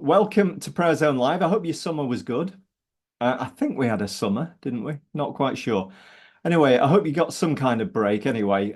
Welcome to Prayer Zone Live. I hope your summer was good. I think we had a summer, didn't we? Not quite sure. Anyway, I hope you got some kind of break anyway.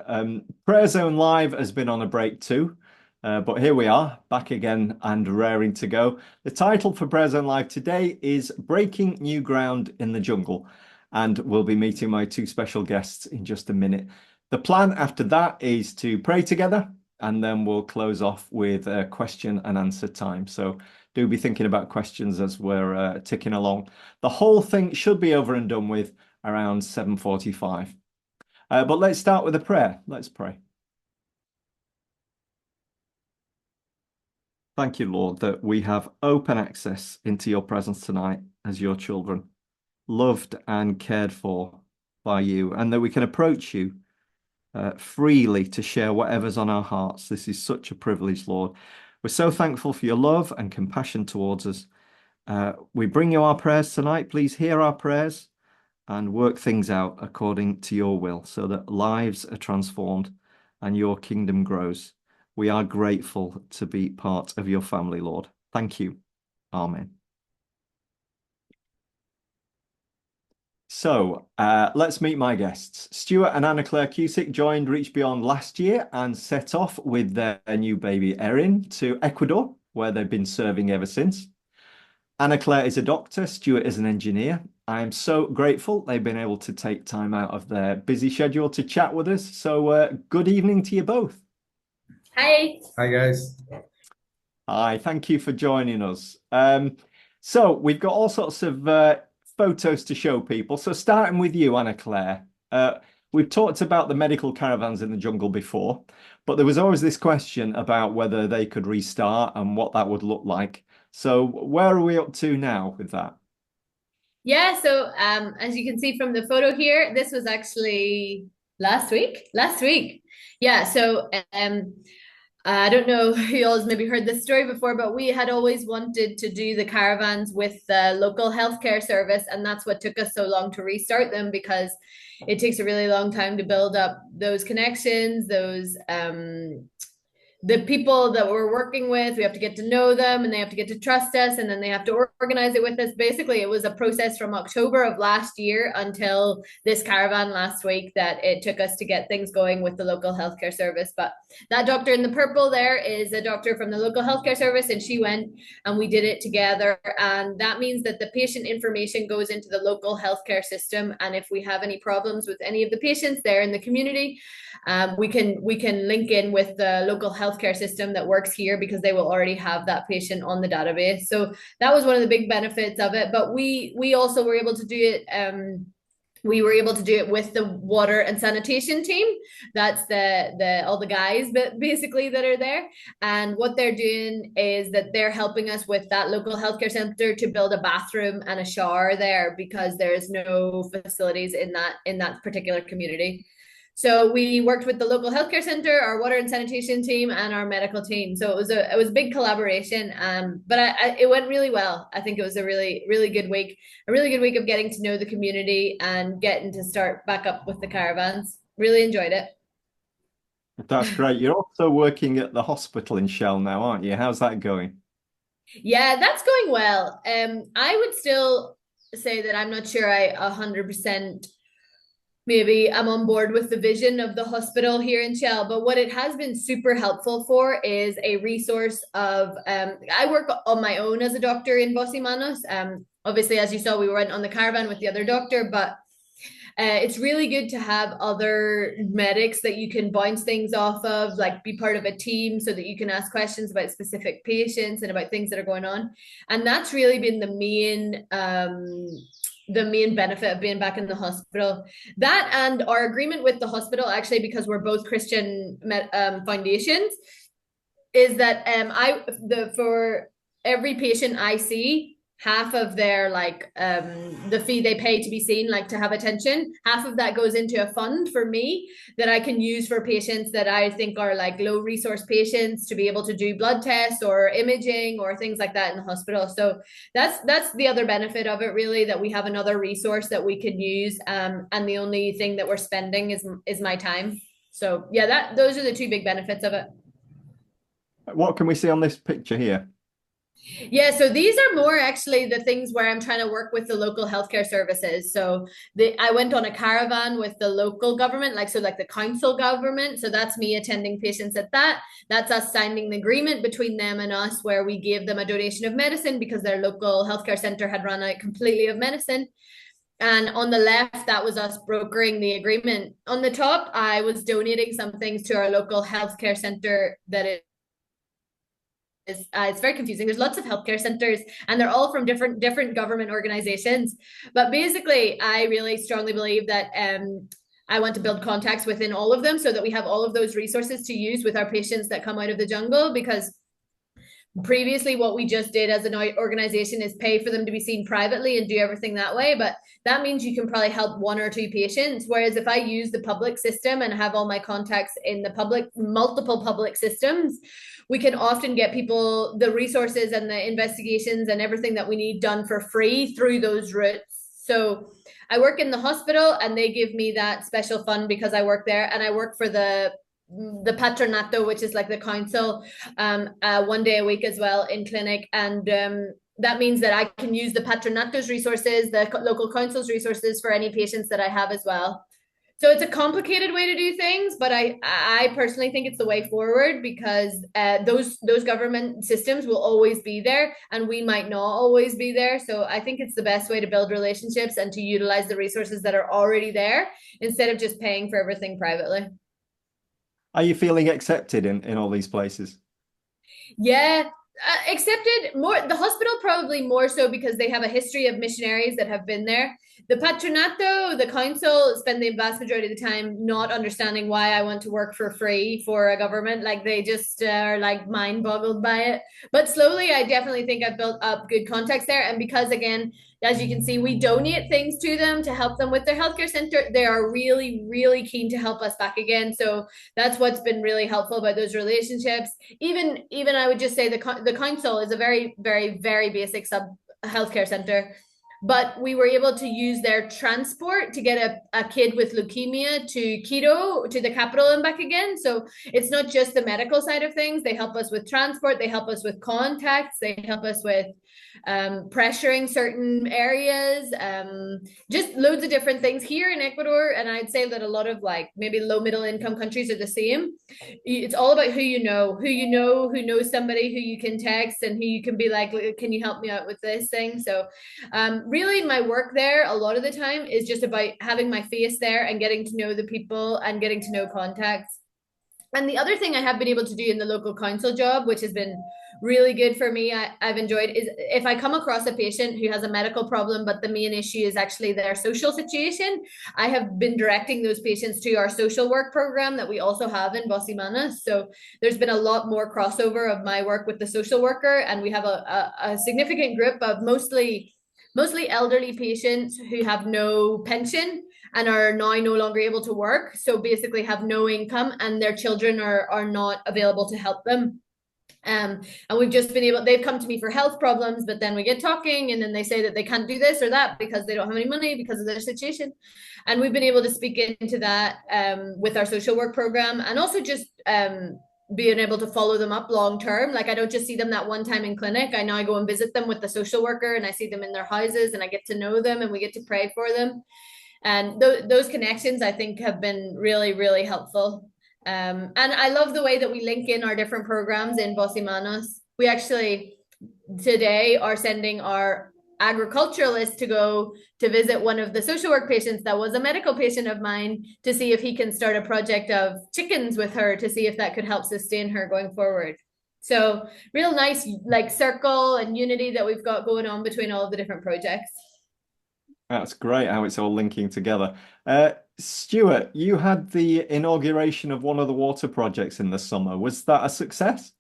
Prayer Zone Live has been on a break too, but here we are, back again and raring to go. The title for Prayer Zone Live today is Breaking New Ground in the Jungle, and we'll be meeting my two special guests in just a minute. The plan after that is to pray together, and then we'll close off with a question and answer time. So do be thinking about questions as we're ticking along. The whole thing should be over and done with around 7:45. But let's start with a prayer. Let's pray. Thank you, Lord, that we have open access into your presence tonight as your children, loved and cared for by you, and that we can approach you freely to share whatever's on our hearts. This is such a privilege, Lord. We're so thankful for your love and compassion towards us. We bring you our prayers tonight. Please hear our prayers and work things out according to your will so that lives are transformed and your kingdom grows. We are grateful to be part of your family, Lord. Thank you. Amen. So let's meet my guests. Stuart and Anna Claire Cusick joined Reach Beyond last year and set off with their new baby Erin to Ecuador, where they've been serving ever since. Anna Claire is a doctor, Stuart is an engineer. I am so grateful they've been able to take time out of their busy schedule to chat with us. So good evening to you both. Hi. Hi guys. Hi, thank you for joining us. So we've got all sorts of photos to show people. So starting with you, Anna Claire, we've talked about the medical caravans in the jungle before, but there was always this question about whether they could restart and what that would look like. So where are we up to now with that? Yeah, so as you can see from the photo here, this was actually last week. Last week. Yeah, so I don't know if you all maybe heard this story before, but we had always wanted to do the caravans with the local healthcare service, and that's what took us so long to restart them because it takes a really long time to build up those connections, those the people that we're working with, we have to get to know them and they have to get to trust us and then they have to organize it with us. Basically, it was a process from October of last year until this caravan last week that it took us to get things going with the local healthcare service. But that doctor in the purple there is a doctor from the local healthcare service, and she went and we did it together. And that means that the patient information goes into the local healthcare system. And if we have any problems with any of the patients there in the community, we can link in with the local healthcare system that works here because they will already have that patient on the database. So that was one of the big benefits of it. But we also were able to do it. We were able to do it with the water and sanitation team. That's the all the guys, but basically that are there. And what they're doing is that they're helping us with that local healthcare center to build a bathroom and a shower there because there's no facilities in that particular community. So we worked with the local healthcare center, our water and sanitation team, and our medical team. So it was a big collaboration. But it went really well. I think it was a really good week, a really good week of getting to know the community and getting to start back up with the caravans. Really enjoyed it. That's great. You're also working at the hospital in Shell now, aren't you? How's that going? Yeah, that's going well. I would still say that I'm not sure I 100% maybe I'm on board with the vision of the hospital here in Shell. But what it has been super helpful for is a resource of I work on my own as a doctor in Bosimanos. Obviously, as you saw, we went on the caravan with the other doctor, but it's really good to have other medics that you can bounce things off of, like be part of a team so that you can ask questions about specific patients and about things that are going on. And that's really been the main benefit of being back in the hospital. That and our agreement with the hospital, actually, because we're both Christian foundations, is that for every patient I see, half of their the fee they pay to be seen, like to have attention, half of that goes into a fund for me that I can use for patients that I think are like low resource patients to be able to do blood tests or imaging or things like that in the hospital. So that's the other benefit of it, really, that we have another resource that we can use, and the only thing that we're spending is my time. So yeah, those are the two big benefits of it. What can we see on this picture here? Yeah, so these are more actually the things where I'm trying to work with the local healthcare services. So I went on a caravan with the local government, like so like the council government. So that's me attending patients at that. That's us signing the agreement between them and us where we gave them a donation of medicine because their local healthcare center had run out completely of medicine. And on the left, that was us brokering the agreement. On the top, I was donating some things to our local healthcare center that is it's very confusing. There's lots of healthcare centers, and they're all from different government organizations. But basically, I really strongly believe that I want to build contacts within all of them so that we have all of those resources to use with our patients that come out of the jungle. Because previously, what we just did as an organization is pay for them to be seen privately and do everything that way. But that means you can probably help one or two patients. Whereas if I use the public system and have all my contacts in the public, multiple public systems, we can often get people the resources and the investigations and everything that we need done for free through those routes. So I work in the hospital and they give me that special fund because I work there, and I work for the patronato, which is like the council, 1 day a week as well in clinic. And that means that I can use the patronato's resources, the local council's resources for any patients that I have as well. So it's a complicated way to do things, but I personally think it's the way forward because those government systems will always be there, and we might not always be there. So I think it's the best way to build relationships and to utilize the resources that are already there instead of just paying for everything privately. Are you feeling accepted in all these places? Yeah, accepted more. The hospital probably more so because they have a history of missionaries that have been there. The patronato, the council, spend the vast majority of the time not understanding why I want to work for free for a government. Like they just are like mind boggled by it. But slowly, I definitely think I've built up good contacts there. And because again, as you can see, we donate things to them to help them with their healthcare center. They are really, really keen to help us back again. So that's what's been really helpful about those relationships. Even I would just say the council is a very basic sub healthcare center, but we were able to use their transport to get a kid with leukemia to Quito to the capital and back again. So it's not just the medical side of things. They help us with transport, they help us with contacts, they help us with pressuring certain areas, just loads of different things here in Ecuador. And I'd say that a lot of like maybe low middle income countries are the same. It's all about who knows somebody who you can text and who you can be like, can you help me out with this thing? So really my work there a lot of the time is just about having my face there and getting to know the people and getting to know contacts. And the other thing I have been able to do in the local council job, which has been really good for me, I've enjoyed, is if I come across a patient who has a medical problem, but the main issue is actually their social situation, I have been directing those patients to our social work program that we also have in Bosimanas. So there's been a lot more crossover of my work with the social worker, and we have a significant group of mostly elderly patients who have no pension and are now no longer able to work. So basically have no income, and their children are not available to help them. And we've just been able, they've come to me for health problems, but then we get talking and then they say that they can't do this or that because they don't have any money because of their situation. And we've been able to speak into that with our social work program, and also just being able to follow them up long term. Like I don't just see them that one time in clinic. I now go and visit them with the social worker, and I see them in their houses and I get to know them and we get to pray for them. And those connections I think have been really helpful. And I love the way that we link in our different programs in Bosimanos. We actually today are sending our agriculturalist to go to visit one of the social work patients that was a medical patient of mine to see if he can start a project of chickens with her to see if that could help sustain her going forward. So real nice like circle and unity that we've got going on between all of the different projects. That's great how it's all linking together. Stuart, you had the inauguration of one of the water projects in the summer. Was that a success?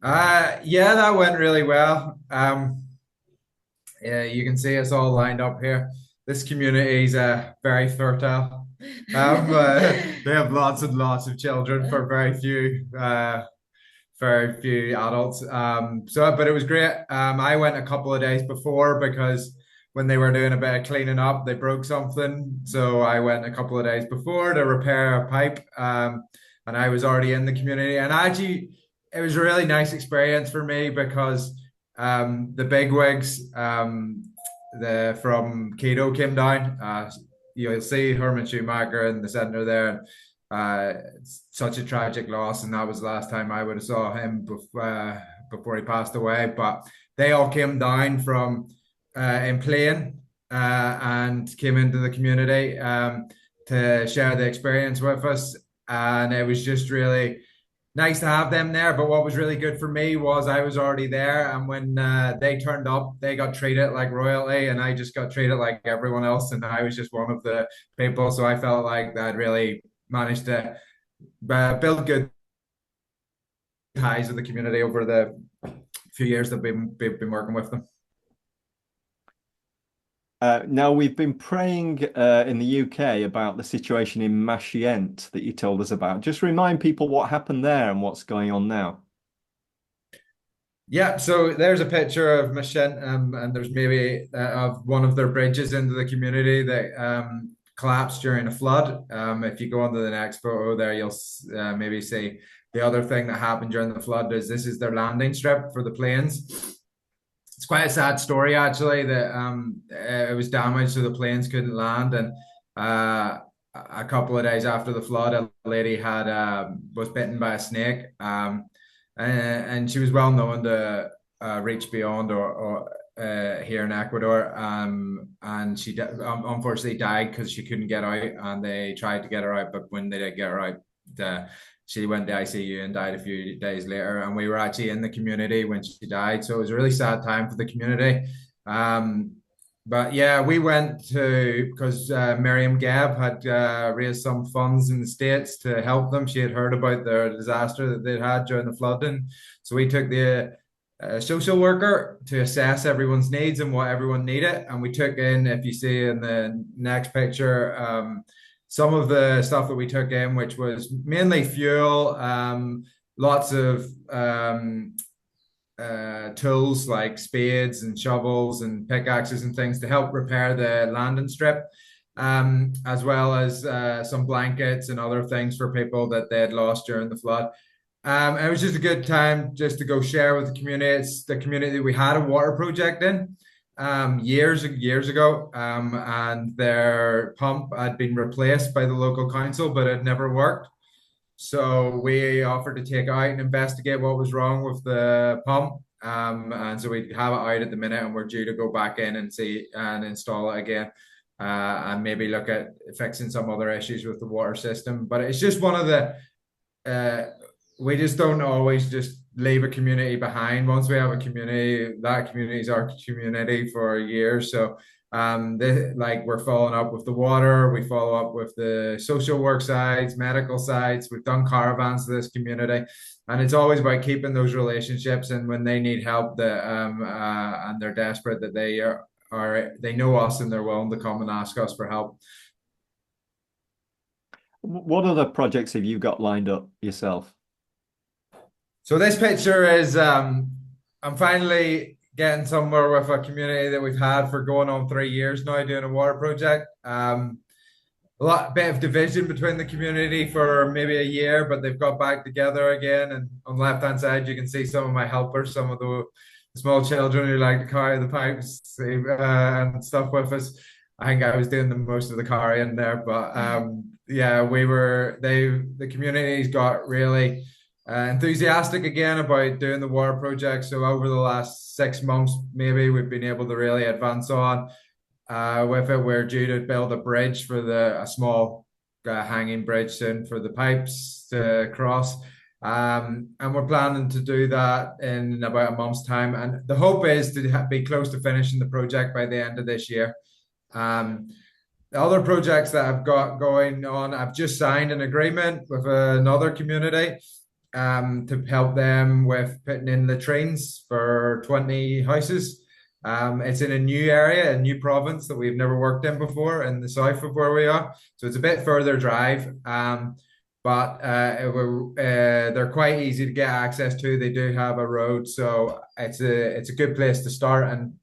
Yeah, that went really well. Yeah, you can see us all lined up here. This community is very fertile. They have lots and lots of children for very few adults. But it was great. I went a couple of days before because when they were doing a bit of cleaning up, they broke something. So I went a couple of days before to repair a pipe. And I was already in the community. And actually, it was a really nice experience for me because the bigwigs the from Keto came down. You'll see Herman Schumacher in the center there. It's such a tragic loss, and that was the last time I would have saw him before he passed away. But they all came down from in plane and came into the community to share the experience with us, and it was just really nice to have them there. But what was really good for me was I was already there, and when they turned up, they got treated like royalty, and I just got treated like everyone else, and I was just one of the people. So I felt like that really managed to build good ties with the community over the few years that we've been working with them. Now, we've been praying in the UK about the situation in Mashient that you told us about. Just remind people what happened there and what's going on now. Yeah, so there's a picture of Mashent, and there's maybe of one of their bridges into the community that collapsed during a flood. If you go on to the next photo there, you'll maybe see the other thing that happened during the flood is this is their landing strip for the planes. It's quite a sad story actually that it was damaged so the planes couldn't land, and a couple of days after the flood, a lady had was bitten by a snake, and she was well known to reach beyond or here in Ecuador, and she unfortunately died because she couldn't get out, and they tried to get her out, but when they did get her out, she went to ICU and died a few days later. And we were actually in the community when she died, so it was a really sad time for the community. But yeah, we went to because Miriam Gab had raised some funds in the States to help them. She had heard about the disaster that they'd had during the flooding. So we took the social worker to assess everyone's needs and what everyone needed. And we took in, if you see in the next picture, some of the stuff that we took in, which was mainly fuel, lots of tools like spades and shovels and pickaxes and things to help repair the landing strip, as well as some blankets and other things for people that they had lost during the flood. It was just a good time just to go share with the community. It's the community we had a water project in years ago, and their pump had been replaced by the local council, but it never worked. So we offered to take it out and investigate what was wrong with the pump. And so we have it out at the minute, and we're due to go back in and see and install it again, and maybe look at fixing some other issues with the water system. But it's just one of the we just don't always just leave a community behind. Once we have a community, that community is our community for years. So like we're following up with the water, we follow up with the social work sides, medical sides. We've done caravans to this community, and it's always about keeping those relationships. And when they need help, that and they're desperate, that they know us and they're willing to come and ask us for help. What other projects have you got lined up yourself? So this picture is I'm finally getting somewhere with a community that we've had for going on 3 years now, doing a water project. A bit of division between the community for maybe a year, but they've got back together again. And on the left hand side, you can see some of my helpers, some of the small children who like to carry the pipes and stuff with us. I think I was doing the most of the carrying there, but yeah, the community's got really enthusiastic again about doing the water project. So over the last 6 months, maybe we've been able to really advance on with it. We're due to build a bridge for a small hanging bridge soon for the pipes to cross. And we're planning to do that in about a month's time. And the hope is to be close to finishing the project by the end of this year. The other projects that I've got going on, I've just signed an agreement with another community to help them with putting in latrines for 20 houses. It's in a new area, a new province that we've never worked in before in the south of where we are. So it's a bit further drive, but they're quite easy to get access to. They do have a road, so it's a good place to start and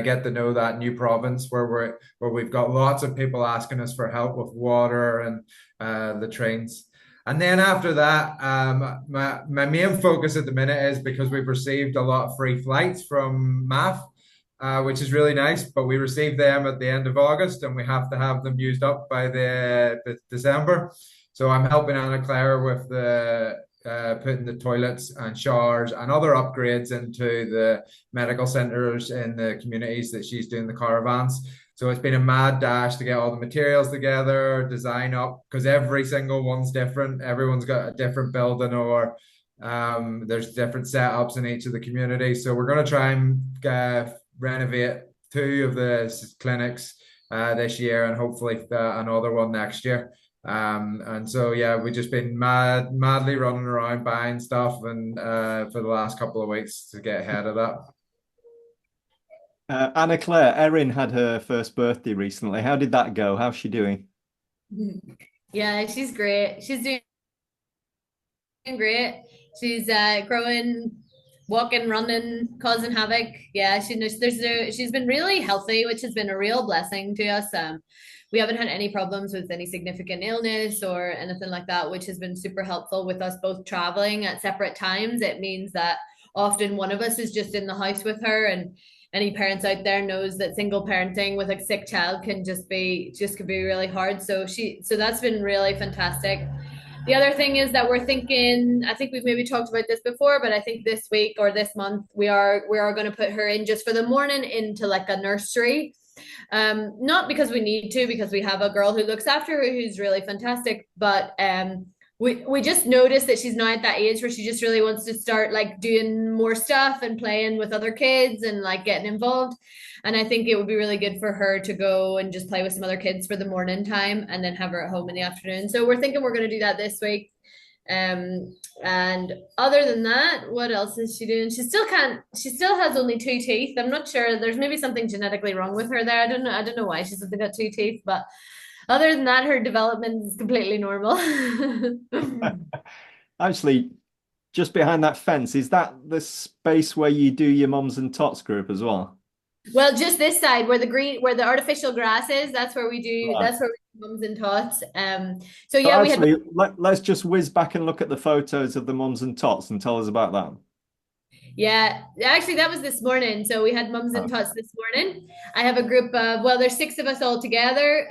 get to know that new province where we've got lots of people asking us for help with water and latrines. And then after that, my main focus at the minute is because we've received a lot of free flights from MAF, which is really nice. But we received them at the end of August, and we have to have them used up by the December. So I'm helping Anna Claire with the putting the toilets and showers and other upgrades into the medical centres in the communities that she's doing the caravans. So it's been a mad dash to get all the materials together, design up, because every single one's different. Everyone's got a different building, or there's different setups in each of the communities. So we're going to try and renovate two of the clinics this year, and hopefully another one next year. And so yeah, we've just been madly running around buying stuff, and for the last couple of weeks to get ahead of that. Anna Claire, Erin had her first birthday recently. How did that go? How's she doing? Yeah, she's great. She's doing great. She's growing, walking, running, causing havoc. Yeah, she's been really healthy, which has been a real blessing to us. We haven't had any problems with any significant illness or anything like that, which has been super helpful with us both traveling at separate times. It means that often one of us is just in the house with her, and any parents out there knows that single parenting with a sick child can could be really hard. So that's been really fantastic. The other thing is that we're thinking, I think we've maybe talked about this before, but I think this week or this month we are going to put her in just for the morning into like a nursery. Not because we need to, because we have a girl who looks after her who's really fantastic, but we just noticed that she's now at that age where she just really wants to start like doing more stuff and playing with other kids and like getting involved. And I think it would be really good for her to go and just play with some other kids for the morning time and then have her at home in the afternoon. So we're thinking we're going to do that this week. And other than that, what else is she doing? She still has only two teeth. I'm not sure. There's maybe something genetically wrong with her there. I don't know. I don't know why she's only got two teeth, but other than that, her development is completely normal. Actually, just behind that fence, is that the space where you do your mums and tots group as well? Well, just this side where the artificial grass is, that's where we do, Right. that's where we do mums and tots. So So yeah, we had, actually, let's just whiz back and look at the photos of the mums and tots and tell us about that. yeah, actually that was this morning. So we had mums and Oh, tots this morning. I have a group of, well, there's six of us all together.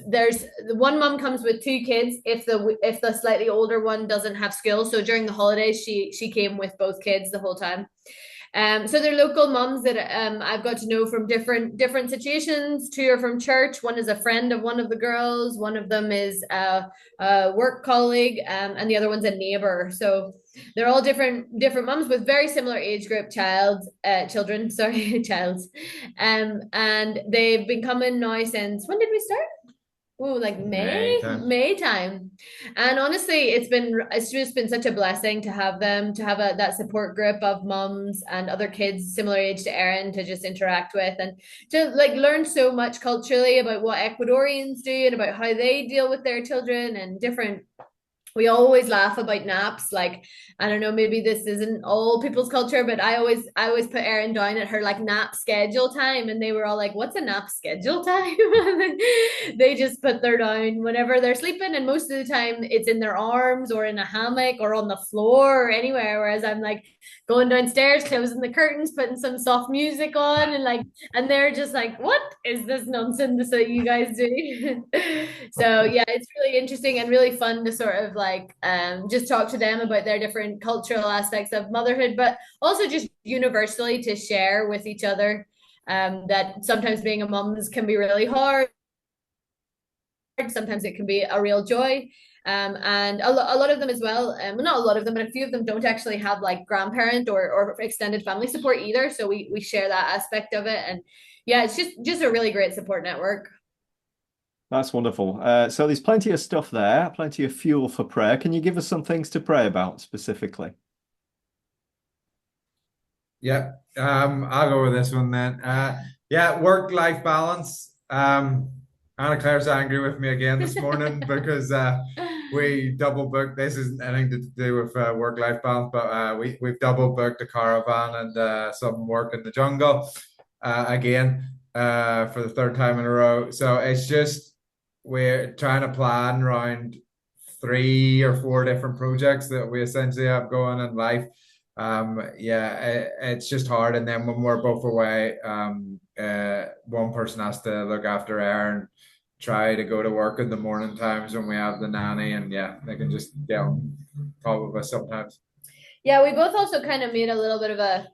There's the one mum comes with two kids if the slightly older one doesn't have skills. So during the holidays, she came with both kids the whole time. So they're local mums that I've got to know from different situations. Two are from church. One is a friend of one of the girls. One of them is a work colleague, and the other one's a neighbor. So they're all different mums with very similar age group children. Sorry, childs. And they've been coming now since when did we start? Oh, like May time. And honestly, it's just been such a blessing to have them, to have that support group of mums and other kids similar age to Erin to just interact with and to like learn so much culturally about what Ecuadorians do and about how they deal with their children and different. We always laugh about naps. Like, I don't know, maybe this isn't all people's culture, but I always put Erin down at her like nap schedule time, and they were all like, "What's a nap schedule time?" They just put their down whenever they're sleeping, and most of the time it's in their arms or in a hammock or on the floor or anywhere. Whereas I'm like going downstairs, closing the curtains, putting some soft music on, and they're just like, "What is this nonsense that you guys do?" So yeah, it's really interesting and really fun to sort of like just talk to them about their different cultural aspects of motherhood, but also just universally to share with each other that sometimes being a mom can be really hard. Sometimes it can be a real joy. And a lot of them as well, not a lot of them, but a few of them don't actually have like grandparent or extended family support either. So we share that aspect of it. And yeah, it's just a really great support network. that's wonderful. So there's plenty of stuff there, plenty of fuel for prayer. Can you give us some things to pray about specifically? Yeah, I'll go with this one then. Yeah, work-life balance. Anna Claire's angry with me again this morning because we double booked. This isn't anything to do with work-life balance, but we've double booked a caravan and some work in the jungle again for the third time in a row. So it's just we're trying to plan around 3 or 4 different projects that we essentially have going in life. It's just hard. And then when we're both away, one person has to look after Aaron, try to go to work in the morning times when we have the nanny, and yeah, they can just get on top of us sometimes. Yeah, we both also kind of made a little bit of a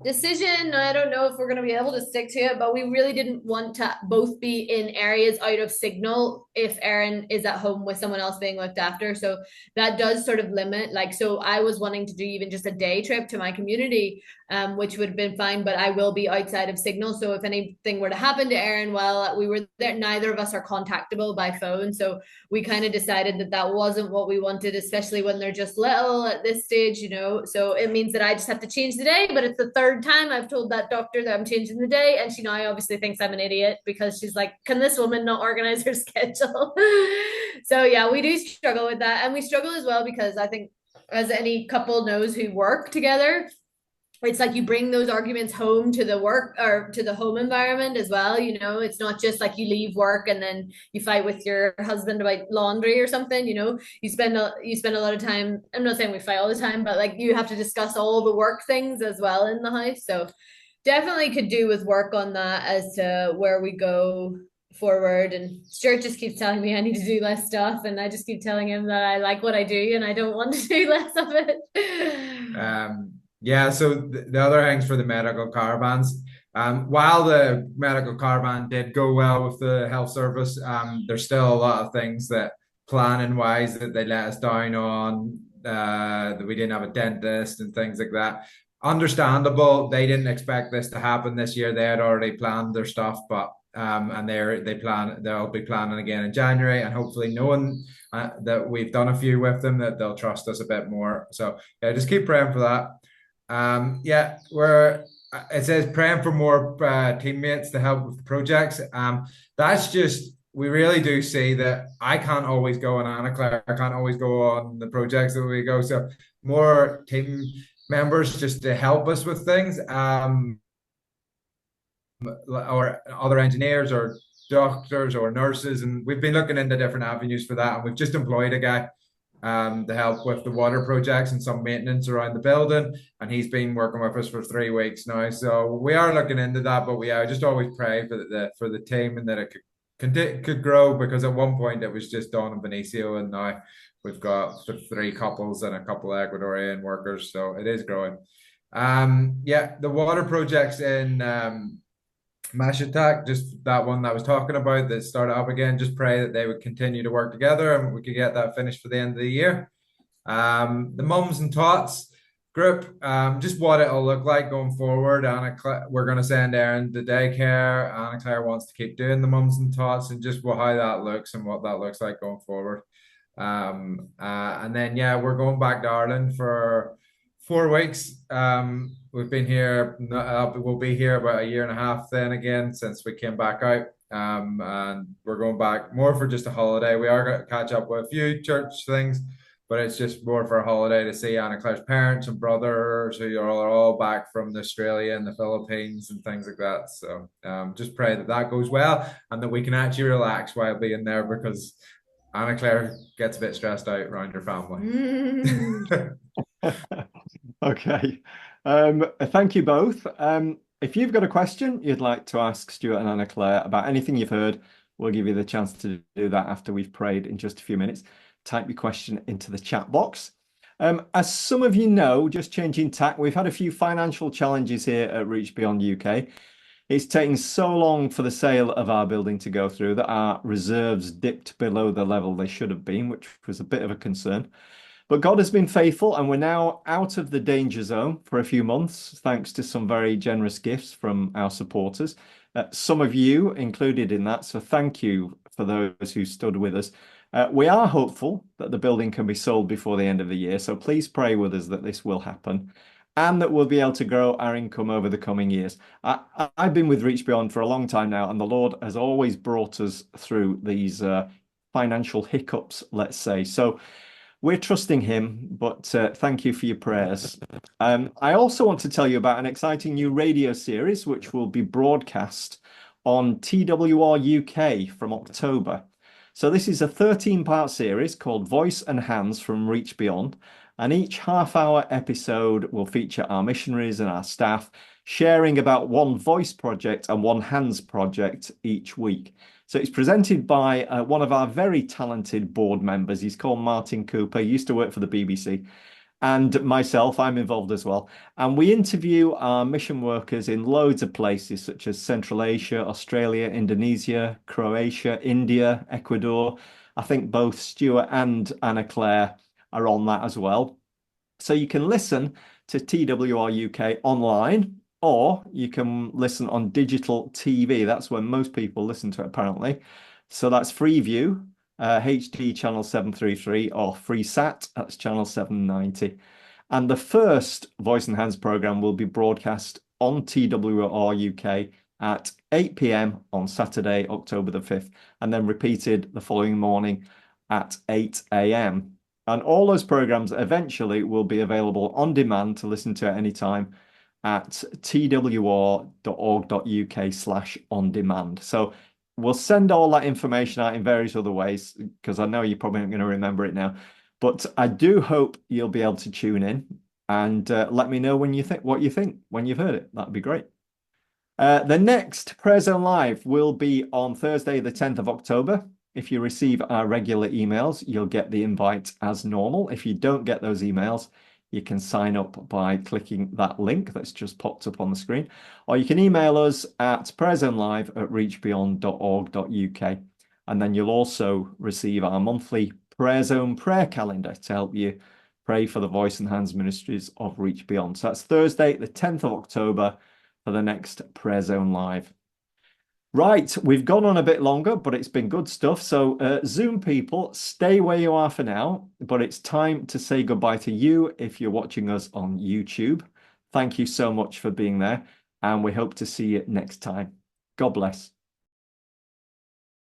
decision. I don't know if we're going to be able to stick to it, but we really didn't want to both be in areas out of signal if Erin is at home with someone else being looked after. So that does sort of limit. Like, so I was wanting to do even just a day trip to my community, which would have been fine, but I will be outside of signal. So if anything were to happen to Erin while we were there, neither of us are contactable by phone. So we kind of decided that that wasn't what we wanted, especially when they're just little at this stage, you know. So it means that I just have to change the day, but it's the third time I've told that doctor that I'm changing the day, and she now obviously thinks I'm an idiot because she's like, can this woman not organize her schedule? So yeah, we do struggle with that, and we struggle as well because I think, as any couple knows who work together, it's like you bring those arguments home to the work or to the home environment as well. You know, it's not just like you leave work and then you fight with your husband about laundry or something. You know, you spend a lot of time. I'm not saying we fight all the time, but like you have to discuss all the work things as well in the house. So definitely could do with work on that as to where we go forward. And Stuart just keeps telling me I need to do less stuff, and I just keep telling him that I like what I do and I don't want to do less of it. So the other things for the medical caravans, while the medical caravan did go well with the health service, there's still a lot of things that planning wise that they let us down on, that we didn't have a dentist and things like that. Understandable. They didn't expect this to happen this year. They had already planned their stuff, but and they'll be planning again in January, and hopefully knowing that we've done a few with them, that they'll trust us a bit more. So yeah, just keep praying for that. It says praying for more teammates to help with the projects. That's just, we really do see that I can't always go on Anna Claire, I can't always go on the projects that we go. So more team members just to help us with things, or other engineers or doctors or nurses, and we've been looking into different avenues for that, and we've just employed a guy to help with the water projects and some maintenance around the building, and he's been working with us for 3 weeks now. So we are looking into that, but we just always pray for the team and that it could grow, because at one point it was just Dawn and Benicio, and now we've got 3 couples and a couple of Ecuadorian workers, so it is growing. The water projects in Mash Attack, just that one that I was talking about that started up again, just pray that they would continue to work together and we could get that finished for the end of the year. The Mums and Tots group, just what it'll look like going forward. We're going to send Erin to daycare. Anna Claire wants to keep doing the Mums and Tots, and just how that looks and what that looks like going forward. And then we're going back to Ireland for 4 weeks. We've been here, we'll be here about a year and a half then again since we came back out. And we're going back more for just a holiday. We are going to catch up with a few church things, but it's just more for a holiday to see Anna Claire's parents and brothers, who are all back from Australia and the Philippines and things like that. So just pray that that goes well and that we can actually relax while being there, because Anna Claire gets a bit stressed out around her family. Okay. Thank you both. If you've got a question you'd like to ask Stuart and Anna Claire about anything you've heard, we'll give you the chance to do that after we've prayed in just a few minutes. Type your question into the chat box. As some of you know, just changing tack, we've had a few financial challenges here at Reach Beyond UK. It's taken so long for the sale of our building to go through that our reserves dipped below the level they should have been, which was a bit of a concern. But God has been faithful, and we're now out of the danger zone for a few months, thanks to some very generous gifts from our supporters. Some of you included in that, so thank you for those who stood with us. We are hopeful that the building can be sold before the end of the year, so please pray with us that this will happen and that we'll be able to grow our income over the coming years. I've been with Reach Beyond for a long time now, and the Lord has always brought us through these financial hiccups, let's say. So we're trusting him, but thank you for your prayers. I also want to tell you about an exciting new radio series which will be broadcast on TWR UK from October. So this is a 13-part series called Voice and Hands from Reach Beyond. And each half-hour episode will feature our missionaries and our staff sharing about one voice project and one hands project each week. So it's presented by one of our very talented board members. He's called Martin Cooper. He used to work for the BBC. And myself, I'm involved as well. And we interview our mission workers in loads of places, such as Central Asia, Australia, Indonesia, Croatia, India, Ecuador. I think both Stuart and Anna Claire are on that as well. So you can listen to TWR UK online, or you can listen on digital TV. That's where most people listen to it, apparently. So that's Freeview, HD channel 733, or FreeSat, that's channel 790. And the first Voice and Hands program will be broadcast on TWR UK at 8 p.m. on Saturday, October the 5th, and then repeated the following morning at 8 a.m. And all those programs eventually will be available on demand to listen to at any time at twr.org.uk/on-demand. So we'll send all that information out in various other ways, because I know you're probably not going to remember it now. But I do hope you'll be able to tune in and let me know what you think when you've heard it. That'd be great. The next Prayer Zone Live will be on Thursday, the 10th of October. If you receive our regular emails, you'll get the invite as normal. If you don't get those emails, you can sign up by clicking that link that's just popped up on the screen. Or you can email us at prayerzonelive@reachbeyond.org.uk. And then you'll also receive our monthly Prayer Zone prayer calendar to help you pray for the Voice and Hands Ministries of Reach Beyond. So that's Thursday, the 10th of October for the next Prayer Zone Live. Right, we've gone on a bit longer, but it's been good stuff. So Zoom people, stay where you are for now, but it's time to say goodbye to you if you're watching us on YouTube. Thank you so much for being there, and we hope to see you next time. God bless.